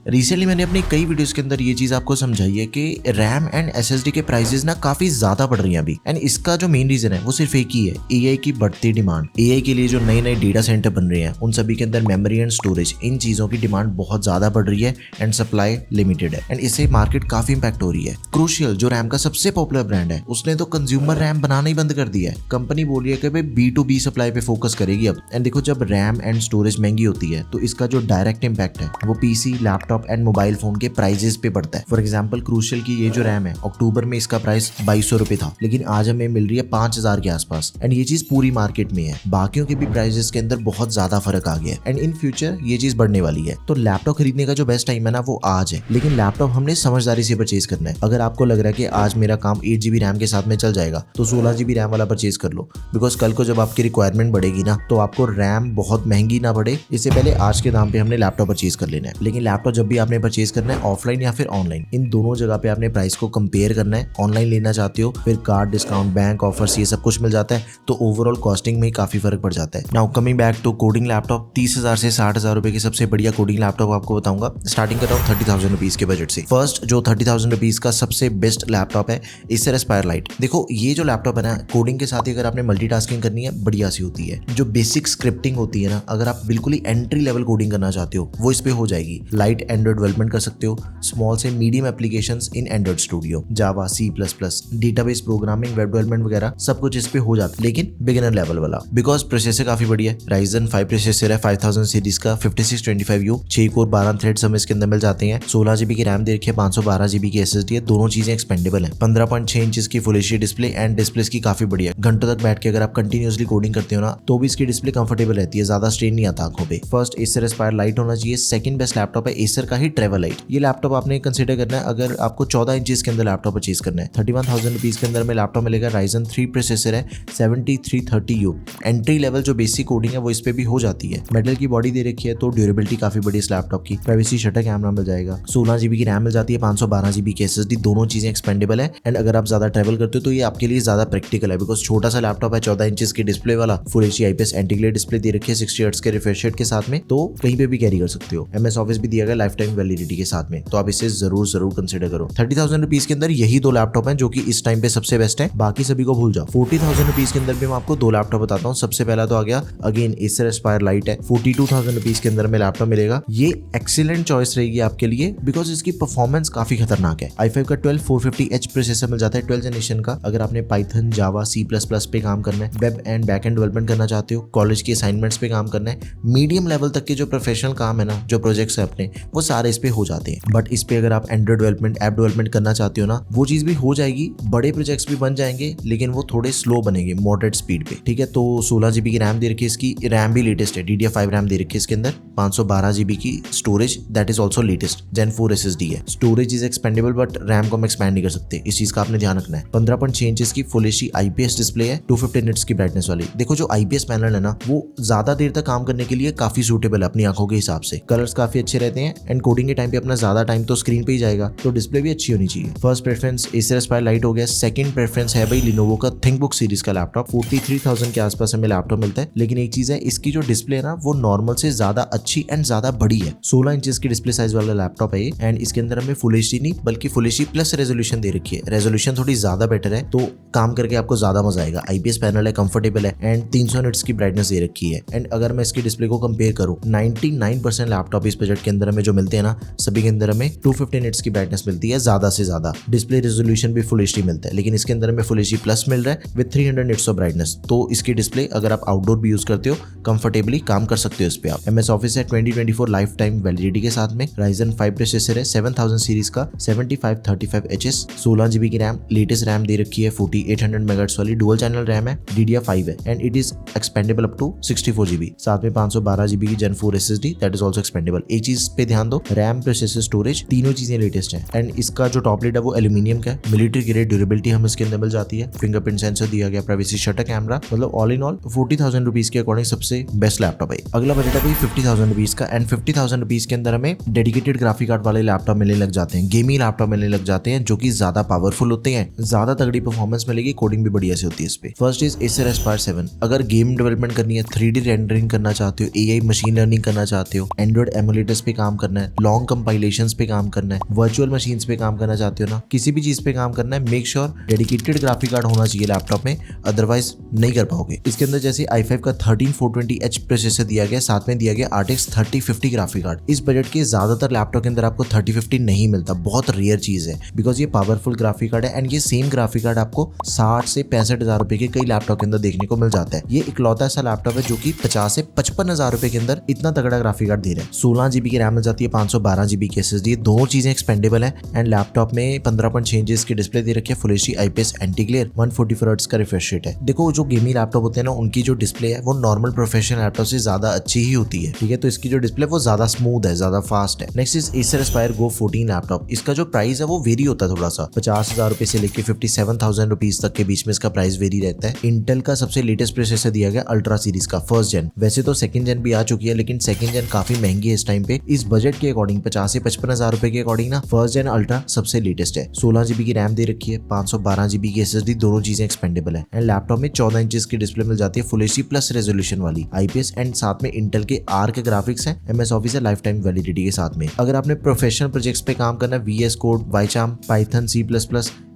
Recently मैंने अपनी कई वीडियोस के अंदर ये चीज आपको समझाई है कि रैम एंड एसएसडी के प्राइसेस ना काफी ज्यादा बढ़ रही हैं अभी। एंड इसका जो मेन रीजन है वो सिर्फ एक ही है, एआई की बढ़ती डिमांड। एआई के लिए जो नए नए डेटा सेंटर बन रहे हैं उन सभी के अंदर मेमोरी एंड स्टोरेज, इन चीजों की डिमांड बहुत ज्यादा बढ़ रही है एंड सप्लाई लिमिटेड है। एंड इससे मार्केट काफी इंपैक्ट हो रही है। क्रूशियल जो रैम का सबसे पॉपुलर ब्रांड है उसने तो कंज्यूमर रैम बनाना ही बंद कर दिया है। कंपनी बोली है कि भाई B2B सप्लाई पे फोकस करेगी अब। एंड देखो, जब रैम एंड स्टोरेज महंगी होती है तो इसका जो डायरेक्ट इंपैक्ट है वो PC, laptop and mobile phone के प्राइजेस पे पड़ता है। फॉर एग्जांपल, क्रूशियल की ये जो रैम है, अक्टूबर में इसका प्राइस 2200 रुपए था, लेकिन आज हमें मिल रही है 5000 के आसपास। एंड ये चीज पूरी मार्केट में है। बाकियों के भी प्राइसेस के अंदर बहुत ज्यादा फर्क आ गया है एंड इन फ्यूचर ये चीज बढ़ने वाली है। तो लैपटॉप खरीदने का जो बेस्ट टाइम है ना वो आज है, लेकिन लैपटॉप हमने समझदारी से परचेज करना है। अगर आपको लग रहा है कि आज मेरा काम 8GB रैम के साथ में चल जाएगा तो 16GB रैम वाला परचेज कर लो, बिकॉज कल को जब आपकी रिक्वायरमेंट बढ़ेगी ना तो आपको रैम बहुत महंगी ना पड़े, इससे पहले आज के दाम पे हमने लैपटॉप परचेज कर लेना है। लेकिन लैपटॉप जब भी आपने परचेज करना है, ऑफलाइन या फिर ऑनलाइन, इन दोनों जगह पे आपने प्राइस को कंपेयर करना है। ऑनलाइन लेना चाहते हो फिर कार्ड डिस्काउंट, बैंक ऑफर्स, ये सब कुछ मिल जाता है, तो ओवरऑल कॉस्टिंग में ही काफी फर्क पड़ जाता है। Now coming back to coding laptop, 30,000 से 60,000 रुपए की सबसे बढ़िया कोडिंग लैपटॉप आपको बताऊंगा। स्टार्टिंग कर रहा हूँ 30,000 रुपीज के बजट से। फर्स्ट जो 30,000 रुपीज का सबसे बेस्ट लैपटॉप है एसर एस्पायर लाइट। देखो, ये जो लैपटॉप है ना, कोडिंग के साथ ही अगर आपने मल्टीटास्किंग करनी है बढ़िया सी होती है। जो बेसिक स्क्रिप्टिंग होती है ना, अगर आप बिल्कुल ही एंट्री लेवल कोडिंग करना चाहते हो वो इस पे हो जाएगी। लाइट एंड्रॉइड डेवलपमेंट कर सकते हो, स्मॉल से medium applications in Android studio, Java, C++, database programming, web development वगैरह सब कुछ इस पे हो जाता है, लेकिन बिगिनर लेवल वाला। बिकॉज प्रोसेसर काफी बढ़िया है, Ryzen 5 प्रोसेसर है 5000 सीरीज का, 5625U, 6 कोर 12 थ्रेड्स हमें इसके अंदर मिल जाते हैं। 16GB की रैम दे रखी है, 512GB की SSD है, दोनों चीजें एक्सपेंडेबल है। 15.6 इंचेस की full HD display and display की काफी बढ़िया है। घंटों तक बैठ के अगर आप कंटिन्यूअसली कोडिंग करते हो ना तो भी इसकी डिस्प्ले कंफर्टेबल रहती है, ज्यादा स्ट्रेन नहीं आता आंखों पे। फर्स्ट एसर एस्पायर लाइट होना चाहिए। सेकंड बेस्ट लैपटॉप है एसर का ही ट्रेवल लाइट। ये लैपटॉप आपने कंसीडर करना है अगर आपको 14 इंचेस के अंदर लैपटॉप परचेज करना है। 31,000 रुपीज के अंदर में लैपटॉप मिलेगा। Ryzen 3 प्रोसेसर है, 7330U। एंट्री लेवल जो बेसिक कोडिंग है वो इस पे भी हो जाती है। मेटल की बॉडी दे रखी है तो ड्यूरेबिलिटी काफी बड़ी इस लैपटॉप की। प्राइवेसी शटर कैमरा मिल जाएगा। 16GB की रैम मिल जाती है, 512GB की SSD, दोनों चीजें एक्सपेंडेबल है। एंड अगर आप ज्यादा ट्रेवल करते हो तो ये आपके लिए ज्यादा प्रैक्टिकल है, बिकॉज छोटा सा लैपटॉप है, 14 इंचेस की डिस्प्ले वाला, full HD IPS anti glare display दे रखी है, 60 हर्ट्ज के रिफ्रेश रेट के साथ में, तो कहीं पे भी कैरी कर सकते हो। MS ऑफिस भी दिया गया लाइफ टाइम वैलिडिटी के साथ में, तो आप इसे जरूर कंसिडर करो। 30,000 रुपीज के अंदर यही दो लैपटॉप हैं जो कि इस टाइम पे सबसे बेस्ट है, बाकी सभी को भूल जाओ। 40,000 रुपीज के अंदर भी मैं आपको दो लैपटॉप बताता हूँ। सबसे पहला तो आ गया अगेन एसर एस्पायर लाइट है, 42,000 रुपीज के अंदर में लैपटॉप मिलेगा। ये एक्सीलेंट चॉइस रहेगी आपके लिए, बिकॉज इसकी परफॉर्मेंस काफी खतरनाक है। i5 का 12450H प्रोसेसर मिल जाता है 12th जनरेशन का। अगर आपने पाइथन, जावा, C++ पे काम करना है, वेब एंड बैकएंड डेवलपमेंट करना चाहते हो, कॉलेज के असाइनमेंट्स पे काम करना है, मीडियम लेवल तक के जो प्रोफेशनल काम है ना, जो प्रोजेक्ट्स है अपने, वो सारे इस पे हो जाते हैं। बट इस पे अगर आप एंड्रॉइड डेवलपमेंट, ऐप डेवलपमेंट करना चाहते हो ना, वो चीज भी हो जाएगी। बड़े प्रोजेक्ट्स भी बन जाएंगे, लेकिन वो थोड़े स्लो बनेंगे, मॉडरेट स्पीड पे। ठीक है, तो 16GB की रैम दे रखी है, इसकी रैम भी लेटेस्ट है, DDR5 रैम दे रखी है इसके अंदर। 512GB की storage, that is also latest, Gen 4 SSD है। Storage is expandable but RAM को हम एक्सपैंड नहीं कर सकते, इस चीज का आपने ध्यान रखना है। 15.6 इंचेस की फुल एचडी IPS डिस्प्ले है, 250 निट्स की ब्राइटनेस वाली। देखो, जो IPS पैनल है ना वो ज्यादा देर तक काम करने के लिए काफी सूटेबल है अपनी आंखों के हिसाब से। कलर्स काफी अच्छे रहते हैं एंड कोडिंग के टाइम पे अपना ज्यादा टाइम तो स्क्रीन पे ही जाएगा, तो डिस्प्ले भी अच्छी होनी चाहिए। First preference Acer Aspire light हो गया। सेकंड प्रेफरेंस है भाई लिनोवो का थिंकबुक सीरीज का लैपटॉप। 43,000 के आसपास हमें लैपटॉप मिलता है, लेकिन एक चीज है, इसकी जो डिस्प्ले है ना वो नॉर्मल से ज्यादा अच्छी एंड ज्यादा बड़ी है। 16 इंचेस की डिस्प्ले साइज वाला लैपटॉप है एंड इसके अंदर हमें फुल एचडी नहीं बल्कि फुल एचडी प्लस रेजोल्यूशन दे रखी है। रेजोल्यूशन थोड़ी ज्यादा बेटर है, तो काम करके आपको ज्यादा मजा आएगा। IPS पैनल है, कंफर्टेबल है एंड 300 निट्स की ब्राइटनेस दे रखी है। एंड अगर मैं इसकी डिस्प्ले को कंपेयर करूं, 99% लैपटॉप इस बजट के अंदर हमें जो मिलते हैं ना, सभी के अंदर हमें 250 निट्स की ब्राइटनेस मिलती है ज्यादा से ज्यादा। डिस्प्ले रेजोल्यूशन भी फुल एचडी मिलता है, लेकिन इसके अंदर हमें फुल एचडी प्लस मिल रहा है विद 300 निट्स ऑफ ब्राइटनेस। तो इसकी डिस्प्ले अगर आप आउटडोर भी यूज करते हो, कंफर्टेबली काम कर सकते हो इस पे आप। MS ऑफिस है 2024 लाइफ टाइम वैलिडिटी के साथ में। Ryzen 5 प्रोसेसर है, 7000 सीरीज का, 7535HS, 16GB की रैम, लेटेस्ट रैम दे रखी है 4800 MHz वाली, डुअल चैनल रैम है, DDR5 है and it is expandable up to 64GB। साथ में 512GB की Gen 4 SSD, that is also expandable. एक चीज पे ध्यान दो, रैम, प्रोसेसर, स्टोरेज, तीनों चीजें लेटेस्ट हैं। एंड इसका जो टॉप लिड है वो एल्यूमिनियम का है, मिलिट्री ग्रेड ड्यूरेबिलिटी हम इसके अंदर मिल जाती है। फिंगरप्रिंट सेंसर दिया गया, प्राइवेसी शटर कैमरा, मतलब ऑल इन ऑल 40,000 रुपीज के अकॉर्डिंग सबसे बेस्ट लैपटॉप है। अगला बजट है भाई 50,000 रुपीज का एंड 50,000 रुपीज के अंदर हमें डेडिकेटेड ग्राफिक कार्ड वाले लैपटॉप मिलने लग जाते हैं, गेमिंग लैपटॉप मिलने लग जाते हैं जो कि ज्यादा पावरफुल होते हैं, ज्यादा तगड़ी परफॉर्मेंस मिलेगी, कोडिंग भी बढ़िया से होती है इस पे। First is Acer Aspire 7। अगर गेम डेवलपमेंट करनी है, 3D रेंडरिंग करना चाहते हो, AI मशीन लर्निंग करना चाहते हो, एंड्रॉइड एमुलेटर्स पे काम करना करना है, लॉन्ग कंपाइलेशंस पे काम करना है, वर्चुअल मशीन्स पे काम करना चाहते हो ना, किसी भी चीज पे काम करना है, make sure dedicated graphic card होना चाहिए लैपटॉप में, अदरवाइज नहीं कर पाओगे। इसके अंदर जैसे i5 का 13420H प्रोसेसर दिया गया, साथ में दिया गया RTX 3050 ग्राफिक कार्ड। इस बजट के ज्यादातर लैपटॉप के अंदर आपको 3050 नहीं मिलता, बहुत रेयर चीज है, बिकॉज ये पावरफुल ग्राफिक कार्ड है एंड ये सेम ग्राफिक कार्ड आपको 60 से 65,000 रुपए के कई लैपटॉप के अंदर देखने को मिल जाता है। ये इकलौता ऐसा लैपटॉप है जो कि 50 से 55,000 रुपए के अंदर इतना तगड़ा ग्राफिक कार्ड दे रहा है। 16 GB की रैम मिल जाती है, 512 GB की SSD, दोनों चीजें एक्सपेंडेबल है एंड लैपटॉप में 15.6 इंचेस की डिस्प्ले दे रखी है, full HD IPS anti glare, 144 hertz का रिफ्रेश रेट है। देखो जो गेमिंग लैपटॉप होते हैं ना, उनकी जो डिस्प्ले है वो नॉर्मल प्रोफेशनल लैपटॉप से ज्यादा अच्छी ही होती है, ठीक है। तो इसकी जो डिस्प्ले वो ज्यादा स्मूथ है, ज्यादा फास्ट है। Next is Acer Aspire Go 14 laptop. इसका जो प्राइस है वो वेरी होता है थोड़ा सा, 50,000 रुपए से लेकर 57,000 रुपीज तक के बीच में इसका प्राइस वेरी रहता है। इंटेल का सबसे लेटेस्ट प्रोसेसर दिया गया अल्ट्रा सीरीज का फर्स्ट जेन। वैसे तो सेकंड जेन भी आ चुकी है, लेकिन सेकंड जेन काफी महंगी है इस टाइम पे। इस बजट के अकॉर्डिंग 50 से 55,000 रुपए के अकॉर्डिंग ना फर्स्ट जेन अल्ट्रा सबसे लेटेस्ट है। 16 GB की रैम दे रखी है, 512 GB की SSD, दोनों चीजें एक्सपेंडेबल है एंड लैपटॉप में 14 इंचेस की डिस्प्ले मिल जाती है, फुल एचडी प्लस रेजोल्यूशन वाली, IPS एंड साथ में इंटेल के आर्क ग्राफिक्स है, MS ऑफिस है लाइफ टाइम वैलिडिटी के साथ में। अगर आपने प्रोफेशनल प्रोजेक्ट्स पे काम करना है, VS code, YCharm, Python, C++,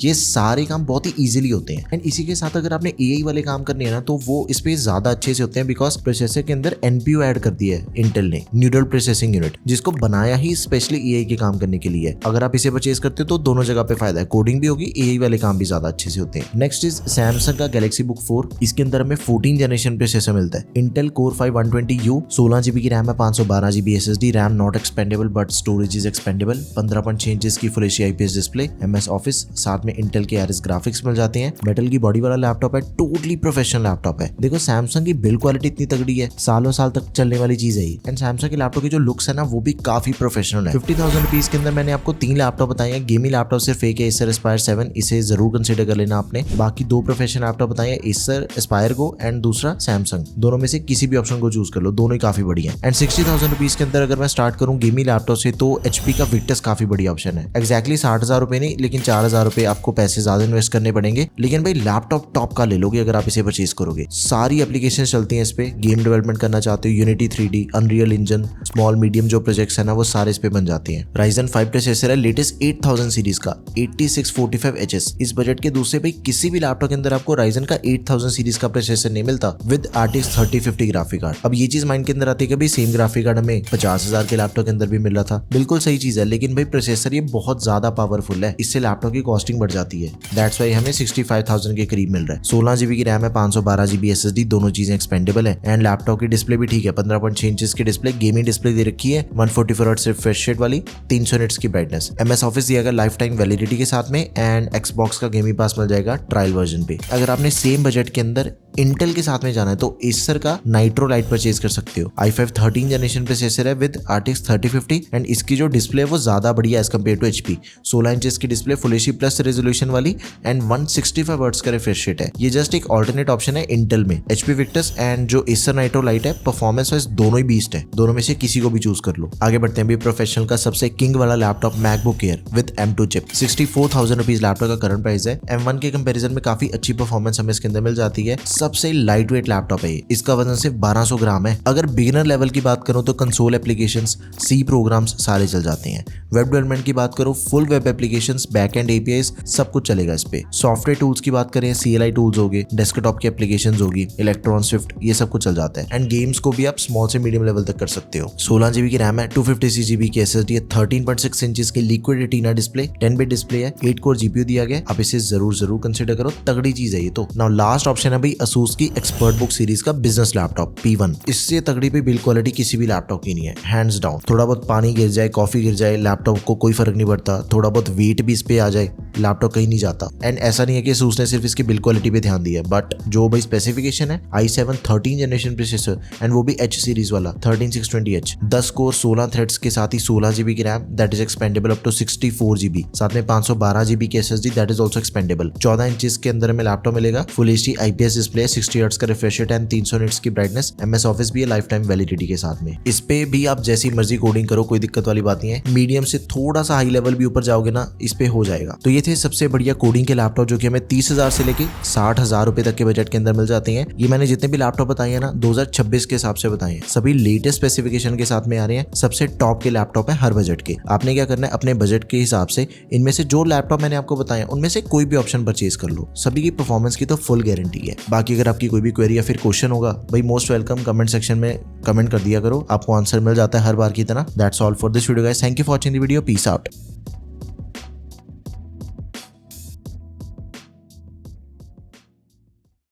ये सारे काम बहुत ही इजीली होते हैं एंड इसी के साथ अगर आपने AI वाले काम करने हैं ना, तो वो इस पे ज्यादा अच्छे से होते हैं, बिकॉज प्रोसेसर के अंदर NPU ऐड कर दिया है इंटेल ने, न्यूरल प्रोसेसिंग यूनिट, जिसको बनाया ही स्पेशली AI के काम करने के लिए है। अगर आप इसे परचेज करते हो तो दोनों जगह पे फायदा है, कोडिंग भी होगी, AI वाले काम भी ज्यादा अच्छे से होते हैं। नेक्स्ट इज सैमसंग का Galaxy Book 4। इसके अंदर हमें 14 जनरेशन प्रोसेसर मिलता है, इंटेल Core 5 120U, 16 GB की रैम है, 512 GB SSD, RAM not expandable but storage is expandable, 15.6 inches की full HD IPS display, MS office, साथ में इंटेल के RS ग्राफिक्स मिल जाते हैं। मेटल की बॉडी वाला लैपटॉप है, टोटली प्रोफेशनल लैपटॉप है। देखो सैमसंग की बिल्ड क्वालिटी इतनी तगड़ी है, सालों साल तक चलने वाली चीज है ये एंड सैमसंग के लैपटॉप की जो लुक्स है ना, वो भी काफी प्रोफेशनल है। 50,000 रुपीज के अंदर मैंने आपको 3 लैपटॉप बताए हैं। गेमिंग लैपटॉप सिर्फ एक है, Acer Aspire 7, इसे जरूर कंसिडर कर लेना आपने। बाकी 2 प्रोफेशनल लैपटॉप बताए हैं, Acer Aspire Go एंड दूसरा सैमसंग। दोनों में से किसी भी ऑप्शन को चूज कर लो, दोनों ही काफी बढ़िया है। एंड 60,000 रुपीज के अंदर अगर मैं स्टार्ट करूं गेमिंग लैपटॉप से, तो HP का Victus काफी बढ़िया ऑप्शन है। एक्जैक्टली 60,000 रुपए नहीं, लेकिन 4,000 रुपए आपको पैसे ज्यादा इन्वेस्ट करने पड़ेंगे, लेकिन भाई लैपटॉप टॉप का ले लोगे अगर आप इसे परचेज करोगे। सारी एप्लीकेशन चलती हैं इस पे, गेम डेवलपमेंट करना चाहते हो, unity 3D, unreal engine, small medium जो प्रोजेक्ट्स है ना, वो सारे इस पे बन जाते हैं। Ryzen 5 प्रोसेसर है, लेटेस्ट 8000 सीरीज का, 8645HS। इस बजट के दूसरे भाई किसी भी लैपटॉप के अंदर आपको Ryzen का 8000 सीरीज का प्रोसेसर नहीं मिलता विद RTX 3050 ग्राफिक कार्ड। अब ये चीज माइंड के अंदर आती है कि भाई सेम ग्राफिक कार्ड हमें 50,000 के लैपटॉप के अंदर भी मिल रहा था, बिल्कुल सही चीज है, लेकिन भाई प्रोसेसर ये बहुत ज्यादा पावरफुल है, इससे लैपटॉप की कॉस्टिंग बढ़ जाती है। दैट्स वाई हमें 65,000 के करीब मिल रहा है। 16 GB की रैम है, 512 GB SSD, दोनों चीजें एक्सपेंडेबल है एंड लैपटॉप की डिस्प्ले भी ठीक है, 15.6 इंचेस की डिस्प्ले, गेमिंग डिस्प्ले दे रखी है, 144 हर्ट्ज रिफ्रेश रेट वाली, 300 निट्स की ब्राइटनेस। MS ऑफिस दिया गया लाइफ टाइम वैलिडिटी के साथ में एंड Xbox का गेमिंग पास मिल जाएगा ट्रायल वर्जन पे। अगर आपने सेम बजट के अंदर इंटेल के साथ में जाना है तो Acer का Nitro Lite परचेज कर सकते हो। i5 13 जनरेशन प्रोसेसर है विद RTX 3050 एंड इसकी जो डिस्प्ले है वो ज्यादा बढ़िया as compare to HP। 16 inches की display, full HD plus resolution वाली एंड 165 हर्ट्ज का रिफ्रेश रेट है। ये जस्ट एक ऑल्टरनेट ऑप्शन है इंटेल में। HP Victus एंड जो Acer Nitro Lite है, परफॉर्मेंस वाइज दोनों ही बीस्ट है, दोनों में से किसी को भी चूज कर लो। आगे बढ़ते हैं भी प्रोफेशनल का सबसे किंग वाला laptop MacBook Air with M2 chip. 64,000 rupees laptop का करंट प्राइस है। M1 के कंपैरिजन में काफी अच्छी परफॉर्मेंस हमें इसके अंदर मिल जाती है। सबसे लाइट वेट लैपटॉप है ये, इसका वजन सिर्फ 1200 ग्राम है। अगर बिगिनर लेवल की बात करूं तो कंसोल एप्लीकेशंस, C प्रोग्राम्स सारे चल जाते हैं। वेब डेवलपमेंट की बात करो, full web applications, backend APIs सब कुछ चलेगा इस पे। सॉफ्टवेयर टूल्स की बात करें, CLI टूल्स होगे, डेस्कटॉप की एप्लीकेशंस होगी, इलेक्ट्रॉन स्विफ्ट, ये सब कुछ चल जाता है एंड गेम्स को भी आप स्मॉल से मीडियम लेवल तक कर सकते हो। 16 GB की रैम है, 256 GB की SSD है, 13.6 इंचेस की liquid retina display, 10-bit display है, 8 कोर GPU दिया गया। आप इसे जरूर कंसिडर करो, तगड़ी चीज है ये तो। नाउ लास्ट ऑप्शन है भाई Asus की ExpertBook सीरीज का बिजनेस लैपटॉप P1। इससे तगड़ी पे बिल्ड क्वालिटी किसी भी लैपटॉप की नहीं है, हैंड्स डाउन। थोड़ा बहुत पानी गिर जाए, कॉफी गिर जाए, लैपटॉप को कोई फर्क नहीं पड़ता। थोड़ा बहुत वेट भी इस पे आ जाए, लैपटॉप कहीं नहीं जाता। एंड ऐसा नहीं है कि Asus ने सिर्फ इसकी बिल्ड क्वालिटी पे ध्यान दिया, बट जो भाई स्पेसिफिकेशन है, i7 13 जनरेशन प्रोसेसर एंड वो भी H सीरीज वाला 13620H, 10 कोर 16 थ्रेड्स के साथ ही 16 GB की RAM that is expandable up to 64 GB, साथ में 512 GB की SSD that is also expandable. 14 inches के अंदर में लैपटॉप मिलेगा, full HD IPS display display, 60 hertz का रिफ्रेश रेट एंड 300 निट्स की ब्राइटनेस। MS ऑफिस भी है लाइफ टाइम वैलिडिटी के साथ में। इस पे भी आप जैसी मर्जी कोडिंग करो, कोई दिक्कत वाली बात नहीं है। मीडियम से थोड़ा सा हाई लेवल भी ऊपर जाओगे ना, इस पे हो जाएगा। तो ये थे सबसे बढ़िया कोडिंग के लैपटॉप जो कि हमें 30,000 से लेके 60,000 रुपए तक के बजट के अंदर मिल जाते हैं। ये मैंने जितने भी लैपटॉप बताए हैं ना 2026 के हिसाब से बताए हैं, सभी लेटेस्ट स्पेसिफिकेशन के साथ में आ रहे हैं, सबसे टॉप के लैपटॉप है हर बजट के। आपने क्या करना है, अपने बजट के हिसाब से इनमें से जो लैपटॉप मैंने आपको बताया उनमें से कोई भी ऑप्शन परचेज कर लो, सभी की परफॉर्मेंस की तो फुल गारंटी है। बाकी अगर आपकी कोई भी क्वेरी या फिर क्वेश्चन होगा भाई, मोस्ट वेलकम, कमेंट सेक्शन में कमेंट कर दिया करो, आपको आंसर मिल जाता है हर बार की तरह। That's all for this video guys, thank you for watching the video, peace out.